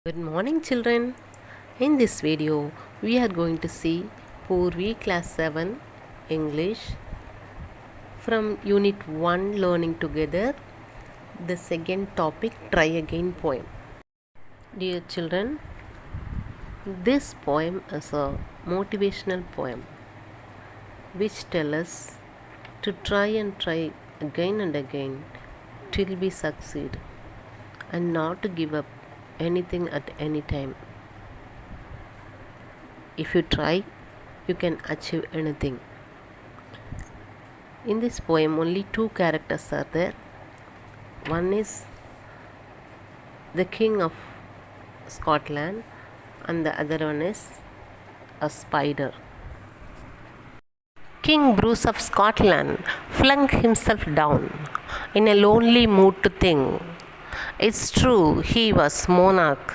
Good morning, children. In this video we are going to see Purvi class 7 English from unit 1 learning together, the second topic, try again poem. Dear children, this poem is a motivational poem which tells us to try and try again and again till we succeed and not to give up anything at any time. If you try, you can achieve anything. In this poem only two characters are there. One is the king of Scotland and the other one is a spider. King Bruce of Scotland flung himself down in a lonely mood to think. It's true he was monarch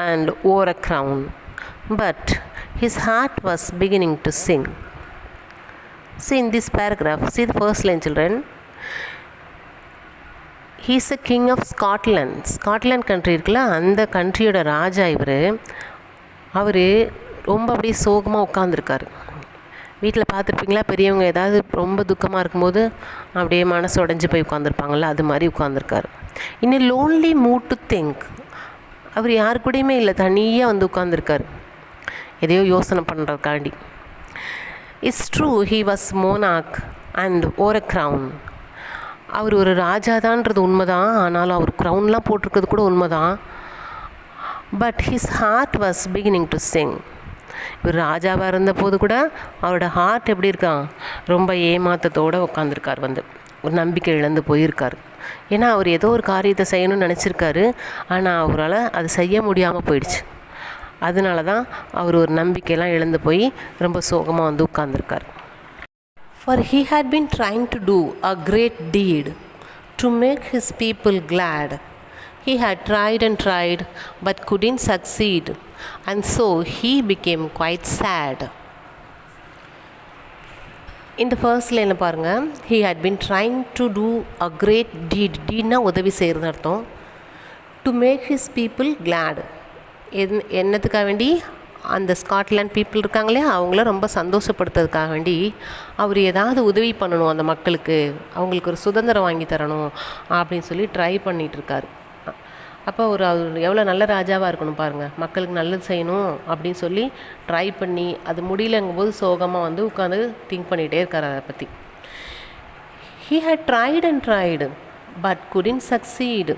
and wore a crown, but his heart was beginning to sing. See in this paragraph, see the first line, children. He is a king of Scotland. Scotland country இருக்குல்ல, அந்த கண்ட்ரியோட ராஜா அவர் ரொம்ப அப்படியே சோகமாக உட்காந்துருக்காரு. வீட்டில் பார்த்துருப்பீங்களா, பெரியவங்க ஏதாவது ரொம்ப துக்கமாக இருக்கும்போது அப்படியே மனசு உடஞ்சி போய் உட்காந்துருப்பாங்கள்ல, அது மாதிரி உட்காந்துருக்காரு. இன்னும் லோன்லி மூட் டு திங்க். அவர் யாரு கூடயுமே இல்லை, தனியாக வந்து உட்காந்துருக்காரு, எதையோ யோசனை பண்ணுறதுக்காண்டி. இட்ஸ் ட்ரூ ஹீ வாஸ் மோனாக் அண்ட் ஓர் அ க்ரௌன். அவர் ஒரு ராஜாதான்றது உண்மைதான், ஆனாலும் அவர் க்ரௌன்லாம் போட்டிருக்கிறது கூட உண்மைதான். But his heart was beginning to sing. இவர் ராஜாவாக இருந்தபோது கூட அவரோட ஹார்ட் எப்படி இருக்கான், ரொம்ப ஏமாற்றத்தோடு உட்காந்துருக்கார், வந்து ஒரு நம்பிக்கை இழந்து போயிருக்கார். ஏன்னா அவர் ஏதோ ஒரு காரியத்தை செய்யணும்னு நினச்சிருக்காரு, ஆனால் அவரால் அது செய்ய முடியாமல் போயிடுச்சு. அதனால தான் அவர் ஒரு நம்பிக்கையெல்லாம் இழந்து போய் ரொம்ப சோகமாக வந்து உட்கார்ந்துருக்கார். For he had been trying to do a great deed to make his people glad. He had tried and tried but couldn't succeed, and so he became quite sad. இந்த ஃபர்ஸ்ட் லைனில் பாருங்கள், he had been trying to do a great deed. டீட்னா உதவி செய்கிறது அர்த்தம். to make his people glad. என்னத்துக்காக வேண்டி, அந்த Scotland people இருக்காங்களே அவங்கள ரொம்ப சந்தோஷப்படுத்துறதுக்காக வேண்டி அவர் ஏதாவது உதவி பண்ணணும், அந்த மக்களுக்கு அவங்களுக்கு ஒரு சுதந்திரம் வாங்கி தரணும் அப்படின்னு சொல்லி ட்ரை பண்ணிகிட்ருக்காரு. அப்போ அவர் எவ்வளோ நல்ல ராஜாவாக இருக்கணும் பாருங்கள், மக்களுக்கு நல்லது செய்யணும் அப்படின்னு சொல்லி ட்ரை பண்ணி அது முடியலங்கும்போது சோகமாக வந்து உட்காந்து திங்க் பண்ணிகிட்டே இருக்கார் அதை பற்றி. He had tried and tried but couldn't succeed.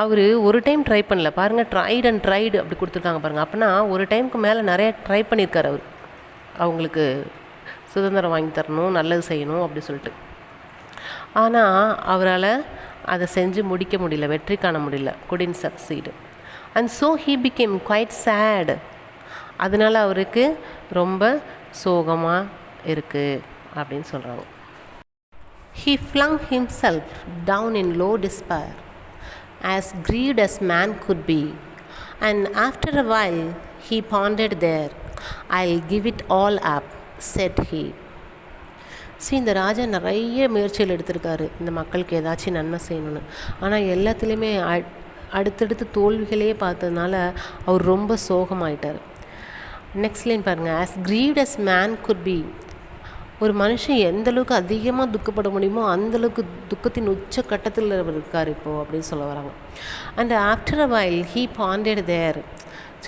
அவர் ஒரு டைம் ட்ரை பண்ணல பாருங்கள், ட்ரைட் அண்ட் ட்ரைடு அப்படி கொடுத்துருக்காங்க பாருங்கள். அப்படின்னா ஒரு டைமுக்கு மேலே நிறைய ட்ரை பண்ணியிருக்கார் அவர், அவங்களுக்கு சுதந்திரம் வாங்கி தரணும், நல்லது செய்யணும் அப்படி சொல்லிட்டு. ஆனால் அவரால் அதை செஞ்சு முடிக்க முடியல, வெற்றி காண முடியல, couldn't succeed. and so he became quite sad. அதனால் அவருக்கு ரொம்ப சோகமாக இருக்குது அப்படின்னு சொல்கிறாங்க. he flung himself down in low despair, as grieved as man could be, and after a while he pondered there, I'll give it all up, said he. இந்த ராஜா நிறைய முயற்சிகள் எடுத்திருக்காரு இந்த மக்களுக்கு ஏதாச்சும் நன்மை செய்யணும்னு. ஆனால் எல்லாத்துலேயுமே அடுத்தடுத்து தோல்விகளே பார்த்ததுனால அவர் ரொம்ப சோகமாயிட்டார். நெக்ஸ்ட் லைன் பாருங்கள், as grieved as man could be. ஒரு மனுஷன் எந்தளவுக்கு அதிகமாக துக்கப்பட முடியுமோ அந்தளவுக்கு துக்கத்தின் உச்ச கட்டத்தில் இருக்கார் இப்போது அப்படின்னு சொல்ல வராங்க. And after a while he panted there.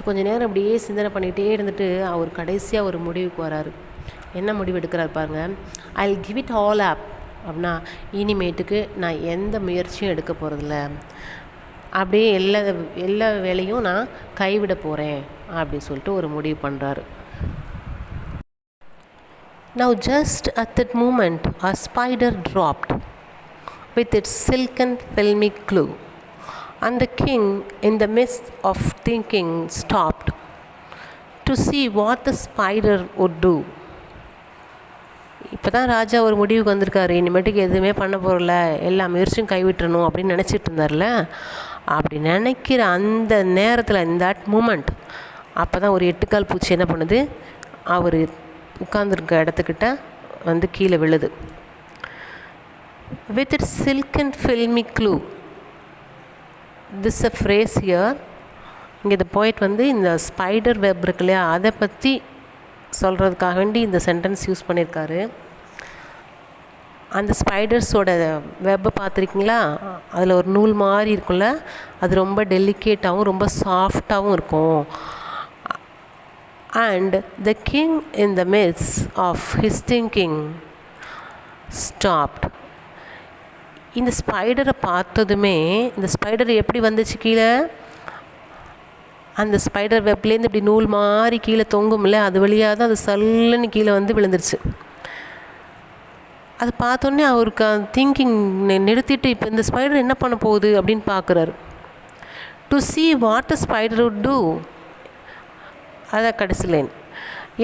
கொஞ்சம் நேரம் அப்படியே சிந்தனை பண்ணிகிட்டே இருந்துட்டு அவர் கடைசியாக ஒரு முடிவுக்கு வராரு. என்ன முடிவு எடுக்கிறார் பாருங்கள், I'll give it all up. அப்படின்னா இனிமேட்டுக்கு நான் எந்த முயற்சியும் எடுக்க போகிறதில்ல, அப்படியே எல்லா வேலையும் நான் கைவிட போகிறேன் அப்படின்னு சொல்லிட்டு ஒரு முடிவு பண்ணுறாரு. Now just at that moment a spider dropped with its silken filmy clue, and the king in the midst of thinking stopped to see what the spider would do. இப்போ தான் ராஜா ஒரு முடிவுக்கு வந்திருக்காரு, இனிமேட்டுக்கு எதுவுமே பண்ண போகிறல, எல்லா முயற்சியும் கைவிட்டுறணும் அப்படின்னு நினச்சிட்டு இருந்தார்ல. அப்படி நினைக்கிற அந்த நேரத்தில், இந்த தட் மூமெண்ட், அப்போ தான் ஒரு 8 கால் பூச்சி என்ன பண்ணுது, அவர் உட்கார்ந்துருக்க இடத்துக்கிட்ட வந்து கீழே விழுது. with its silken filmy clue. This is a phrase here. இங்கே இந்த போய்ட் வந்து இந்த ஸ்பைடர் வெப் இருக்கு இல்லையா, அதை பற்றி சொல்கிறதுக்காக வேண்டி இந்த சென்டென்ஸ் யூஸ் பண்ணியிருக்காரு. அந்த ஸ்பைடர்ஸோட வெப்பை பார்த்துருக்கீங்களா, அதில் ஒரு நூல் மாதிரி இருக்கும்ல, அது ரொம்ப டெலிகேட்டாகவும் ரொம்ப சாஃப்டாகவும் இருக்கும். And the king in the midst of his thinking stopped. இந்த ஸ்பைடரை பார்த்ததுமே, இந்த ஸ்பைடர் எப்படி வந்துச்சு கீழே, அந்த ஸ்பைடர் வெப்லேருந்து இப்படி நூல் மாதிரி கீழே தொங்கும்ல, அது வழியாக தான் அது சல்லுன்னு கீழே வந்து விழுந்துருச்சு. அது பார்த்தோன்னே அவருக்கு திங்கிங் நிறுத்திட்டு இப்போ இந்த ஸ்பைடர் என்ன பண்ண போகுது அப்படின்னு பார்க்குறாரு. To see what the spider would do. அதான் கடைசி லைன்.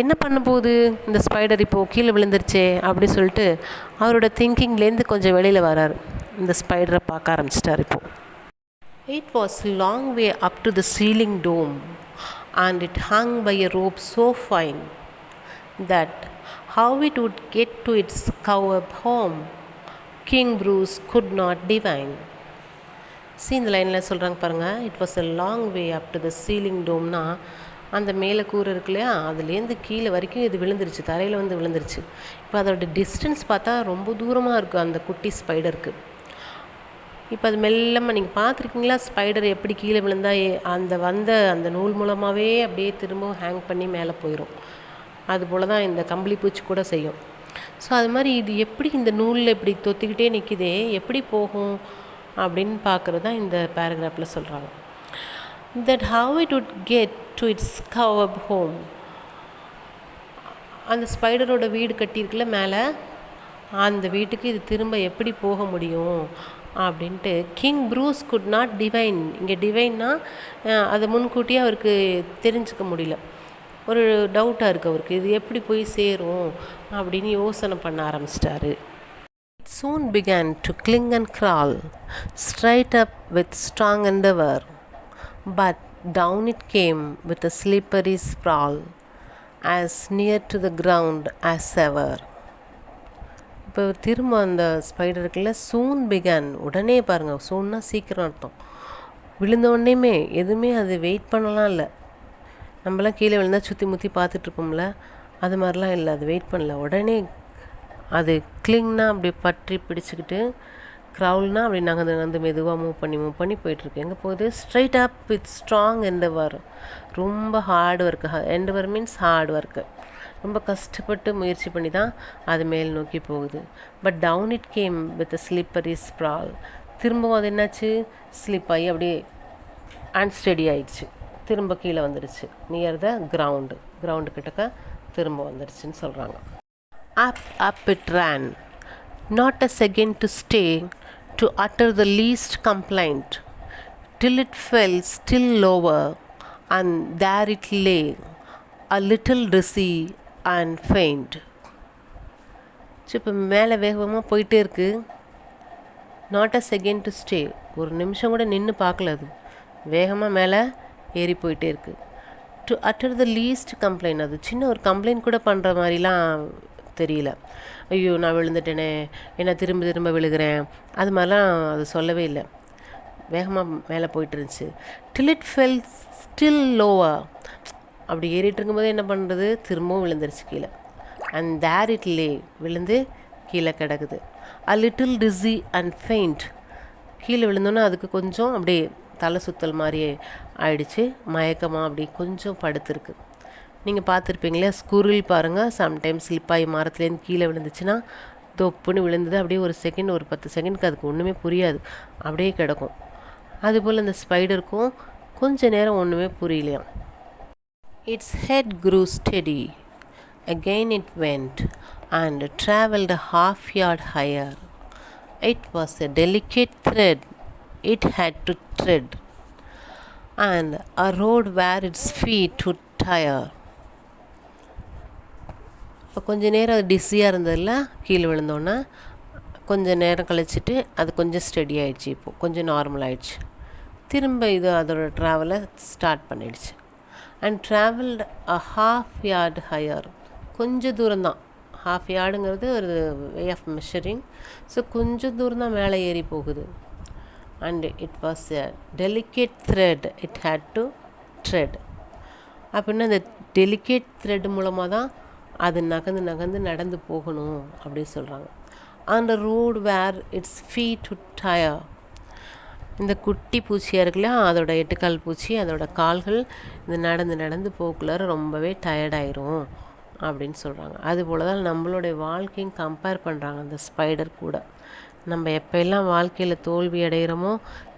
என்ன பண்ண போகுது இந்த ஸ்பைடர் இப்போது கீழே விழுந்துருச்சே அப்படின்னு சொல்லிட்டு அவரோட திங்கிங்லேருந்து கொஞ்சம் வெளியில் வராரு. இந்த ஸ்பைடரை பார்க்க ஆரம்பிச்சிட்டார் இப்போது. It was long way up to the ceiling dome, and it hung by a rope so fine that how it would get to its coward home, King Bruce could not divine. See, இந்த லைனில் சொல்கிறாங்க பாருங்கள். It was a long way up to the ceiling domeனா, அந்த மேலே கூரை இருக்கு இல்லையா, அதுலேருந்து கீழே வரைக்கும் இது விழுந்துருச்சு, தரையில் வந்து விழுந்துருச்சு. இப்போ அதோட டிஸ்டன்ஸ் பார்த்தா ரொம்ப தூரமாக இருக்குது அந்த குட்டி ஸ்பைடருக்கு. இப்போ அது மெல்லமாக நீங்கள் பார்த்துருக்கீங்களா, ஸ்பைடர் எப்படி கீழே விழுந்தால் அந்த நூல் மூலமாகவே அப்படியே திரும்பவும் ஹேங் பண்ணி மேலே போயிடும். அதுபோல் தான் இந்த கம்பளி பூச்சி கூட செய்யும். ஸோ அது மாதிரி இது எப்படி இந்த நூலில் இப்படி தொத்திக்கிட்டே நிற்கிதே, எப்படி போகும் அப்படின்னு பார்க்குறது தான் இந்த பேராகிராஃபில் சொல்கிறாங்க. That how it would get to its coward home. அந்த ஸ்பைடரோட வீடு கட்டியிருக்குல்ல மேலே, அந்த வீட்டுக்கு இது திரும்ப எப்படி போக முடியும் அப்படின்ட்டு king Bruce could not divine. இங்கே டிவைன்னா அதை முன்கூட்டியே அவருக்கு தெரிஞ்சுக்க முடியல, ஒரு டவுட்டாக இருக்குது அவருக்கு, இது எப்படி போய் சேரும் அப்படின்னு யோசனை பண்ண ஆரம்பிச்சிட்டாரு. It soon began to cling and crawl straight up with strong endeavor, but down it came with a slippery sprawl as near to the ground as ever. இப்போ திரும்ப அந்த ஸ்பைடருக்குள்ள சூன் பிகான், உடனே பாருங்கள், சூன்னா சீக்கிரம் அர்த்தம். விழுந்த உடனேயுமே எதுவுமே அது வெயிட் பண்ணலாம் இல்லை. நம்மளாம் கீழே விழுந்தால் சுற்றி முற்றி பார்த்துட்ருப்போம்ல, அது மாதிரிலாம் இல்லை, அது வெயிட் பண்ணல, உடனே அது கிளிங்னா அப்படி பற்றி பிடிச்சிக்கிட்டு, க்ரௌல்னால் அப்படி நகர்ந்து மெதுவாக மூவ் பண்ணி போயிட்டுருக்கு. எங்கே போகுது, straight up with strong endeavour. ரொம்ப hard work, endeavour means hard work, ரொம்ப கஷ்டப்பட்டு முயற்சி பண்ணி தான் அது மேல் நோக்கி போகுது. But down it came with slippery sprawl. திரும்பவும் அது என்னாச்சு, ஸ்லிப் ஆகி அப்படியே அன்ஸ்டடி ஆயிடுச்சு, திரும்ப கீழே வந்துடுச்சு. நியர் த கிரவுண்டு கிட்டக்க திரும்ப வந்துடுச்சுன்னு சொல்கிறாங்க. Up it ran, not a second to stay to utter the least complaint, till it fell still lower, and there it lay, a little dizzy and faint. இப்போ மேலே வேகமாக போயிட்டே இருக்குது. Not a second to stay, ஒரு நிமிஷம் கூட நின்று பார்க்கல, அது வேகமாக மேலே ஏறி போயிட்டே இருக்குது. To utter the least complaint, அது சின்ன ஒரு கம்ப்ளைண்ட் கூட பண்ணுற மாதிரிலாம் தெரியல. ஐயோ நான் விழுந்துட்டேனே, என்ன திரும்ப விழுகிறேன், அது மாதிரிலாம் அது சொல்லவே இல்லை. வேகமாக மேலே போயிட்டு இருந்துச்சு. டில் இட் ஃபெல் ஸ்டில் லோவா, அப்படி ஏறிட்டு இருக்கும்போது என்ன பண்ணுறது, திரும்பவும் விழுந்துருச்சு கீழே. அண்ட் தேர் இட் லே, விழுந்து கீழே கிடக்குது. A little dizzy and faint, கீழே விழுந்தோன்னா அதுக்கு கொஞ்சம் அப்படியே தலை சுத்தல் மாதிரியே ஆயிடுச்சு, மயக்கமாக அப்படி கொஞ்சம் படுத்துருக்கு. நீங்கள் பார்த்துருப்பீங்களே, ஸ்குரில் பாருங்கள், சம்டைம்ஸ் ஸ்லிப்பாகி மரத்துலேருந்து கீழே விழுந்துச்சுன்னா தொப்புன்னு விழுந்தது, அப்படியே ஒரு செகண்ட், ஒரு 10 செகண்டுக்கு அதுக்கு ஒன்றுமே புரியாது, அப்படியே கிடக்கும். அதுபோல் இந்த ஸ்பைடருக்கும் கொஞ்ச நேரம் ஒன்றுமே புரியலையாம். Its head grew steady. Again it went and travelled a half yard higher. It was a delicate thread it had to tread, and a road where its feet would tire. இப்போ கொஞ்சம் நேரம் அது டிஸியாக இருந்ததில்ல, கீழே விழுந்தோன்னே கொஞ்சம் நேரம் கழிச்சிட்டு அது கொஞ்சம் ஸ்டெடி ஆகிடுச்சு, இப்போது கொஞ்சம் நார்மல் ஆகிடுச்சு. திரும்ப இது அதோட ட்ராவலை ஸ்டார்ட் பண்ணிடுச்சு. And travelled a half yard higher, கொஞ்சம் தூரம்தான், ஹாஃப் யார்டுங்கிறது ஒரு வே ஆஃப் மெஷரிங். ஸோ கொஞ்சம் தூரம் தான் மேலே ஏறி போகுது. And it was a delicate thread it had to thread. அப்படின்னா அந்த டெலிகேட் த்ரெட் மூலமாக தான் அது நகர்ந்து நகர்ந்து நடந்து போகணும் அப்படின்னு சொல்கிறாங்க. அந்த road where its feet to tire. இந்த குட்டி பூச்சியாக இருக்குல்ல, அதோட 8 கால் பூச்சி, அதோட கால்கள் இந்த நடந்து நடந்து போக்குள்ளார ரொம்பவே டயர்டாயிரும் அப்படின்னு சொல்கிறாங்க. அதுபோல் தான் நம்மளுடைய வாழ்க்கையும் கம்பேர் பண்ணுறாங்க அந்த ஸ்பைடர் கூட. நம்ம எப்போல்லாம் வாழ்க்கையில் தோல்வி அடைகிறோமோ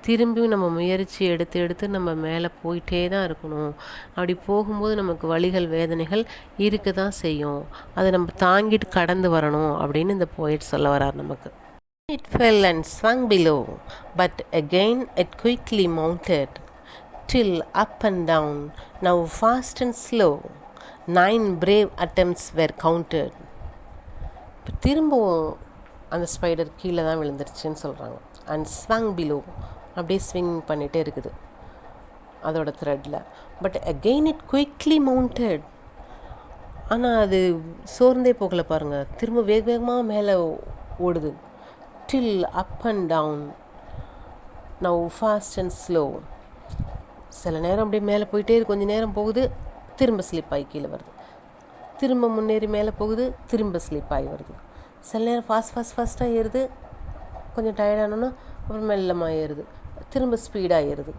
திரும்பியும் நம்ம முயற்சி எடுத்து எடுத்து நம்ம மேலே போயிட்டே தான் இருக்கணும். அப்படி போகும்போது நமக்கு வலிகள் வேதனைகள் இருக்க தான் செய்யும். அதை நம்ம தாங்கிட்டு கடந்து வரணும் அப்படின்னு இந்த போயட் சொல்ல வரார் நமக்கு. It fell and swung below, but again it quickly mounted, till up and down, now fast and slow, 9 brave attempts were counted. இப்போ திரும்பவும் அந்த ஸ்பைடர் கீழே தான் விழுந்துருச்சுன்னு சொல்கிறாங்க. அண்ட் ஸ்வங் பிலோ, அப்படியே ஸ்விங் பண்ணிகிட்டே இருக்குது அதோட த்ரெட்டில். But again it quickly mounted. ஆனால் அது சோர்ந்தே போகலை பாருங்கள், திரும்ப வேக வேகமாக மேலே ஓடுது. Till up and down, now fast and slow. சில நேரம் அப்படியே மேலே போயிட்டே கொஞ்சம் நேரம் போகுது, திரும்ப ஸ்லிப் ஆகி கீழே வருது. திரும்ப முன்னேறி மேலே போகுது, திரும்ப ஸ்லிப் ஆகி வருது. சில நேரம் ஃபாஸ்ட்டாக ஏறுது, கொஞ்சம் டயர்டானோன்னா அப்புறம் மெல்லமாக ஏறுது, திரும்ப ஸ்பீடாக ஏறுது.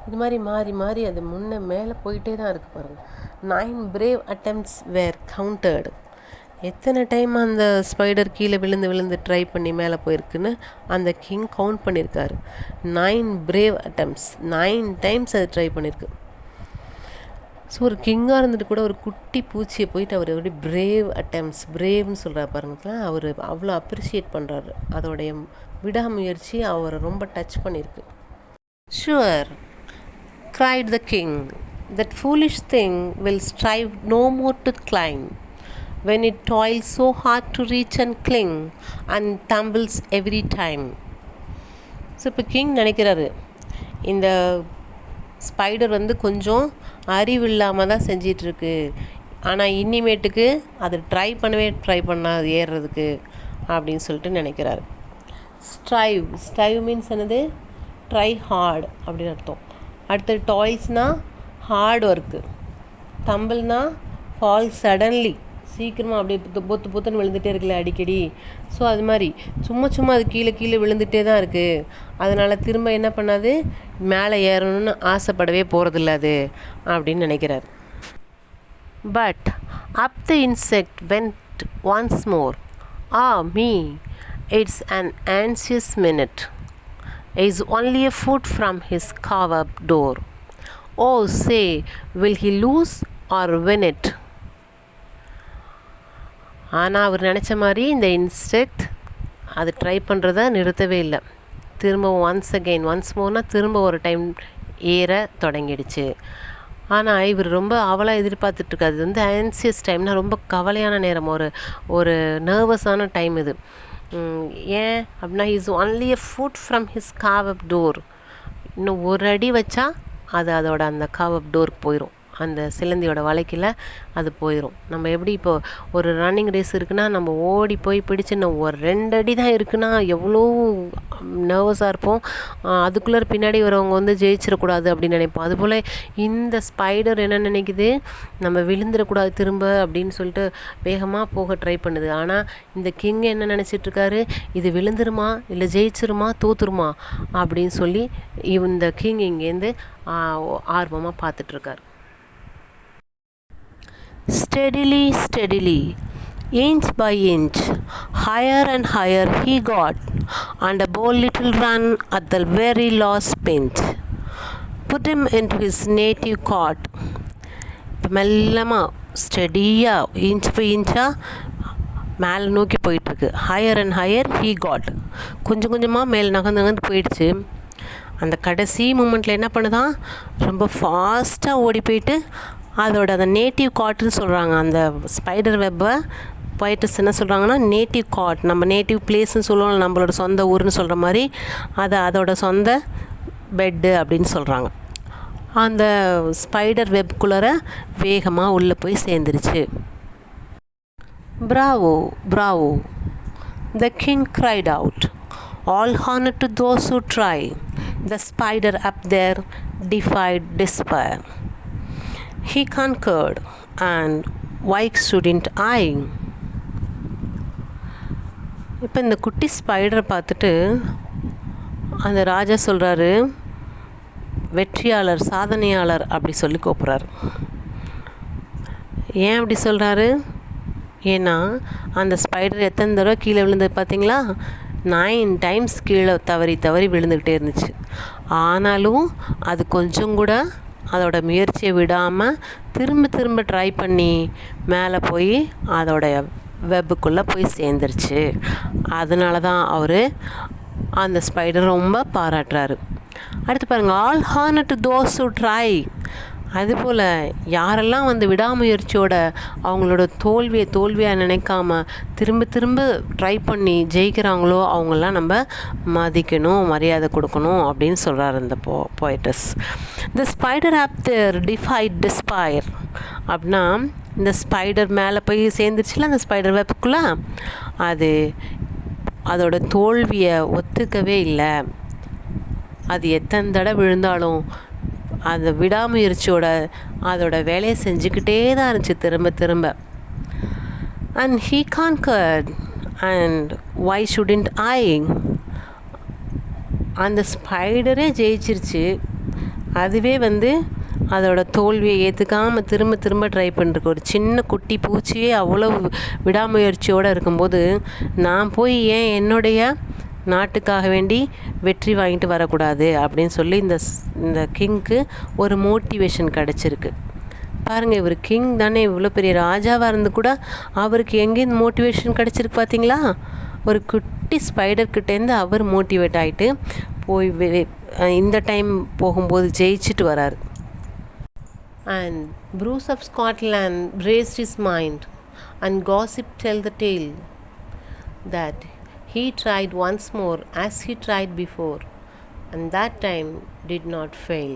இது மாதிரி மாறி மாறி அது முன்னே மேலே போயிட்டே தான் இருக்குது பாருங்கள். 9 brave attempts were counted. எத்தனை டைம் அந்த ஸ்பைடர் கீழே விழுந்து விழுந்து ட்ரை பண்ணி மேலே போயிருக்குன்னு அந்த கிங் கவுண்ட் பண்ணியிருக்காரு. 9 brave attempts, 9 டைம்ஸ் அது ட்ரை பண்ணியிருக்கு. ஸோ ஒரு கிங்காக இருந்துட்டு கூட ஒரு குட்டி பூச்சியை போயிட்டு அவர் எப்படி பிரேவ் அட்டெம்ப்ட்ஸ், பிரேவ்னு சொல்கிறார் பாருங்களேன். அவர் அவ்வளோ அப்ரிஷியேட் பண்ணுறாரு. அதோடைய விடாமுயற்சி அவரை ரொம்ப டச் பண்ணியிருக்கு. Sure, cried the king, that foolish thing will strive no more to climb, when it toils so hard to reach and cling, and tumbles every time. So இப்போ கிங் நினைக்கிறாரு, இந்த ஸ்பைடர் கொஞ்சம் அறிவில்லாமல் தான் செஞ்சிட்ருக்கு, ஆனால் இனிமேட்டுக்கு அது ட்ரை பண்ணாது ஏறுறதுக்கு அப்படின்னு சொல்லிட்டு நினைக்கிறாரு. ஸ்ட்ரைவ் மீன்ஸ் என்னது? ட்ரை ஹார்ட் அப்படின்னு அர்த்தம். அடுத்தது டாய்ஸ்னால் ஹார்ட் ஒர்க்கு, டம்பிள்னால் ஃபால் சடன்லி, சீக்கிரமாக அப்படியே பொத்துன்னு விழுந்துகிட்டே இருக்குல்ல அடிக்கடி. ஸோ அது மாதிரி சும்மா அது கீழே விழுந்துகிட்டே தான் இருக்குது. அதனால் திரும்ப என்ன பண்ணாது, மேலே ஏறணும்னு ஆசைப்படவே போகிறதில்ல அது அப்படின்னு நினைக்கிறார். But up the insect vent once more. Me, it's an anxious minute, is only a foot from his carved door. Oh, say, will he lose or win it? ஆனால் அவர் நினச்ச மாதிரி இந்த இன்செக்ட் அது ட்ரை பண்ணுறத நிறுத்தவே இல்லை. திரும்ப ஒன்ஸ் மோர்னால் திரும்ப ஒரு டைம் ஏற தொடங்கிடுச்சு. ஆனால் இவர் ரொம்ப அவளாக எதிர்பார்த்துட்ருக்காது. இது ஆன்சியஸ் டைம்னால் ரொம்ப கவலையான நேரம், ஒரு நர்வஸான டைம் இது. ஏன் அப்படின்னா, is only a food from his carved door. இன்னும் ஒரு அடி வச்சா அது அதோட அந்த carved டோருக்கு போயிடும், அந்த சிலந்தியோட வலைக்கில் அது போயிடும். நம்ம எப்படி இப்போது ஒரு ரன்னிங் ரேஸ் இருக்குன்னா நம்ம ஓடி போய் பிடிச்சி இன்னும் ஒரு 2 அடி தான் இருக்குன்னா எவ்வளோ நர்வஸாக இருப்போம். அதுக்குள்ளே பின்னாடி வரவங்க ஜெயிச்சிடக்கூடாது அப்படின்னு நினைப்போம். அதுபோல் இந்த ஸ்பைடர் என்ன நினைக்குது, நம்ம விழுந்துடக்கூடாது திரும்ப அப்படின்னு சொல்லிட்டு வேகமாக போக ட்ரை பண்ணுது. ஆனால் இந்த கிங் என்ன நினச்சிட்ருக்காரு, இது விழுந்துருமா இல்லை ஜெயிச்சிருமா தோத்துருமா அப்படின்னு சொல்லி இந்த கிங் இங்கேருந்து ஆர்வமாக பார்த்துட்ருக்கார். Steadily, inch by inch, higher and higher he got, and a bold little run at the very last pinch put him into his native cot. மெல்லமாக ஸ்டெடியாக இன்ச் பை இன்ச்சாக மேலே நோக்கி போயிட்டுருக்கு. Higher and higher he got, கொஞ்சம் கொஞ்சமாக மேலே நகர்ந்து போயிடுச்சு. அந்த கடைசி மூமெண்ட்டில் என்ன பண்ணுதான், ரொம்ப ஃபாஸ்ட்டாக ஓடி போயிட்டு அதோட அந்த நேட்டிவ் காட்டுன்னு சொல்கிறாங்க. அந்த ஸ்பைடர் வெப்பை போயிட்டஸ் என்ன சொல்கிறாங்கன்னா நேட்டிவ் காட், நம்ம நேட்டிவ் பிளேஸ்ன்னு சொல்லுவோம், நம்மளோட சொந்த ஊர்னு சொல்கிற மாதிரி அதோட சொந்த பெட்டு அப்படின்னு சொல்கிறாங்க. அந்த ஸ்பைடர் வெப்குள்ளே வேகமாக உள்ளே போய் சேர்ந்துருச்சு. Bravo, the king cried out. All honor to those who try. The spider up there defied despair. he conquered, and why shouldn't I? இப்போ இந்த குட்டி ஸ்பைடரை பார்த்துட்டு அந்த ராஜா சொல்கிறாரு, வெற்றியாளர், சாதனையாளர் அப்படி சொல்லி கூப்பிட்றாரு. ஏன் அப்படி சொல்கிறாரு? ஏன்னா அந்த ஸ்பைடர் எத்தனை தடவை கீழே விழுந்தது பார்த்தீங்களா? 9 டைம்ஸ் கீழே தவறி தவறி விழுந்துக்கிட்டே இருந்துச்சு. ஆனாலும் அது கொஞ்சம் கூட அதோட முயற்சியை விடாமல் திரும்ப திரும்ப ட்ரை பண்ணி மேலே போய் அதோடைய வெப்புக்குள்ளே போய் சேர்ந்துருச்சு. அதனால தான் அவர் அந்த ஸ்பைடர் ரொம்ப பாராட்டுறாரு. அடுத்து பாருங்கள், all honour to those who try. அதுபோல் யாரெல்லாம் வந்து விடாமுயற்சியோட அவங்களோட தோல்வியாக நினைக்காம திரும்ப திரும்ப ட்ரை பண்ணி ஜெயிக்கிறாங்களோ அவங்களாம் நம்ம மதிக்கணும், மரியாதை கொடுக்கணும் அப்படின்னு சொல்கிறார் இந்த போய்டஸ். த ஸ்பைடர் ஆஃப்டர் டிஃபைட் டிஸ்பயர் அப்படின்னா, இந்த ஸ்பைடர் மேலே போய் சேர்ந்துருச்சுல அந்த ஸ்பைடர் வெப்புக்குள்ளே, அது அதோட தோல்வியை ஒத்துக்கவே இல்லை. அது எத்தனை தடவை விழுந்தாலும் அந்த விடாமுயற்சியோட அதோட வேலையை செஞ்சுக்கிட்டே தான் இருந்துச்சு திரும்ப திரும்ப. And he conquered, and why shouldn't I? அந்த ஸ்பைடரே ஜெயிச்சிருச்சு. அதுவே வந்து அதோட தோல்வியை ஏற்றுக்காமல் திரும்ப திரும்ப ட்ரை பண்ணிருக்கு. ஒரு சின்ன குட்டி பூச்சியே அவ்வளோ விடாமுயற்சியோடு இருக்கும்போது நான் போய் ஏன் என்னுடைய நாட்டுக்காக வேண்டி வெற்றி வாங்கிட்டு வரக்கூடாது அப்படின்னு சொல்லி இந்த கிங்க்கு ஒரு மோட்டிவேஷன் கிடச்சிருக்கு. பாருங்கள், இவர் கிங் தானே, இவ்வளோ பெரிய ராஜாவாக இருந்து கூட அவருக்கு எங்கேருந்து மோட்டிவேஷன் கிடச்சிருக்கு பார்த்தீங்களா? ஒரு குட்டி ஸ்பைடர்கிட்டேருந்து அவர் மோட்டிவேட் ஆகிட்டு போய் இந்த டைம் போகும்போது ஜெயிச்சுட்டு வராரு. And Bruce of Scotland raised his mind, and gossip tell the tale that he tried once more as he tried before, and that time did not fail.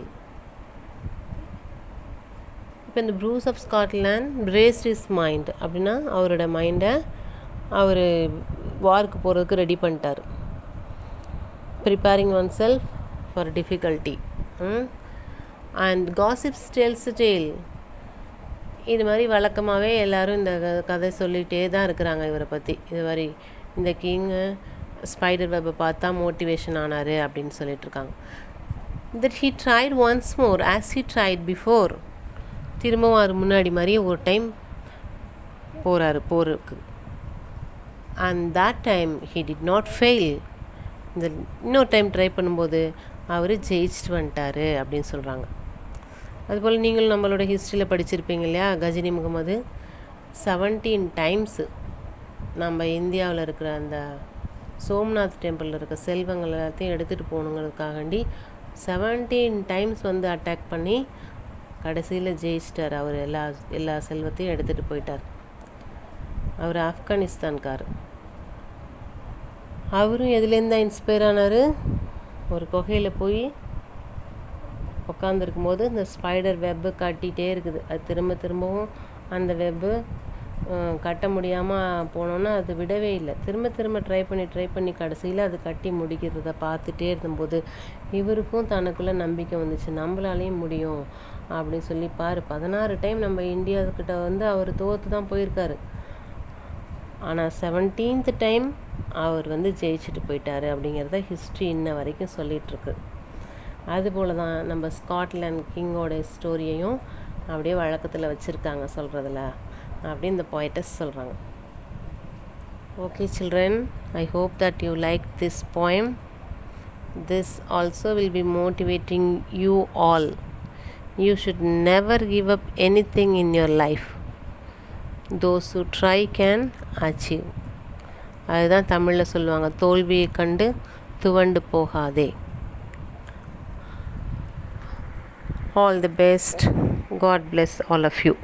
இப்போ இந்த Bruce of Scotland braced his mind அப்படின்னா அவரோட மைண்டை அவர் வார்க்கு போகிறதுக்கு ready பண்ணிட்டார். Preparing oneself for difficulty. And gossips tells tale. இது மாதிரி வழக்கமாகவே எல்லோரும் இந்த கதை சொல்லிகிட்டே தான் இருக்கிறாங்க இவரை பற்றி. இது மாதிரி இந்த கிங்கு ஸ்பைடர் வெப்பை பார்த்தா மோட்டிவேஷன் ஆனார் அப்படின்னு சொல்லிட்டுருக்காங்க. That he tried once more as he tried before. திரும்பவும் அவர் முன்னாடி மாதிரியே ஒரு டைம் போருக்கு. And that time he did not fail. இந்த இன்னொரு டைம் ட்ரை பண்ணும்போது அவர் ஜெயிச்சுட்டு வந்துட்டார் அப்படின்னு சொல்கிறாங்க. அதுபோல் நீங்களும் நம்மளோட ஹிஸ்ட்ரியில் படிச்சிருப்பீங்க இல்லையா, கஜினி முகமது 17 டைம்ஸு நம்ம இந்தியாவில் இருக்கிற அந்த சோம்நாத் டெம்பிளில் இருக்க செல்வங்கள் எல்லாத்தையும் எடுத்துகிட்டு போகணுங்கிறதுக்காகண்டி 17 டைம்ஸ் வந்து அட்டாக் பண்ணி கடைசியில் ஜெயிச்சிட்டார். அவர் எல்லா செல்வத்தையும் எடுத்துகிட்டு போயிட்டார். அவர் ஆப்கானிஸ்தான்கார். அவரும் எதுலேருந்து தான் இன்ஸ்பயர் ஆனார்? ஒரு குகையில் போய் உட்காந்துருக்கும் போது இந்த ஸ்பைடர் வெப்பு கட்டிகிட்டே இருக்குது. அது திரும்ப திரும்பவும் அந்த வெப்பு கட்ட முடியாமல் போனோன்னா அது விடவே இல்லை. திரும்ப திரும்ப ட்ரை பண்ணி கடைசியில் அது கட்டி முடிக்கிறத பார்த்துட்டே இருந்தபோது இவருக்கும் தனக்குள்ளே நம்பிக்கை வந்துச்சு, நம்மளாலேயும் முடியும் அப்படின்னு சொல்லி. 16 டைம் நம்ம இந்தியாக்கிட்ட வந்து அவர் தோற்று தான் போயிருக்காரு. ஆனால் 17th டைம் அவர் வந்து ஜெயிச்சுட்டு போயிட்டார் அப்படிங்கிறத ஹிஸ்ட்ரி இன்ன வரைக்கும் சொல்லிகிட்ருக்கு. அதுபோல் தான் நம்ம ஸ்காட்லாண்ட் கிங்கோட ஸ்டோரியையும் அப்படியே வழக்கத்தில் வச்சுருக்காங்க சொல்கிறதுல அப்படின்னு இந்த போய்டஸ் சொல்கிறாங்க. Okay children, I hope that you like this poem. This also will be motivating you all. You should never give up anything in your life. Those who try can achieve. அதுதான் தமிழில் சொல்லுவாங்க, தோல்வியை கண்டு துவண்டு போகாதே. All the best. God bless all of you.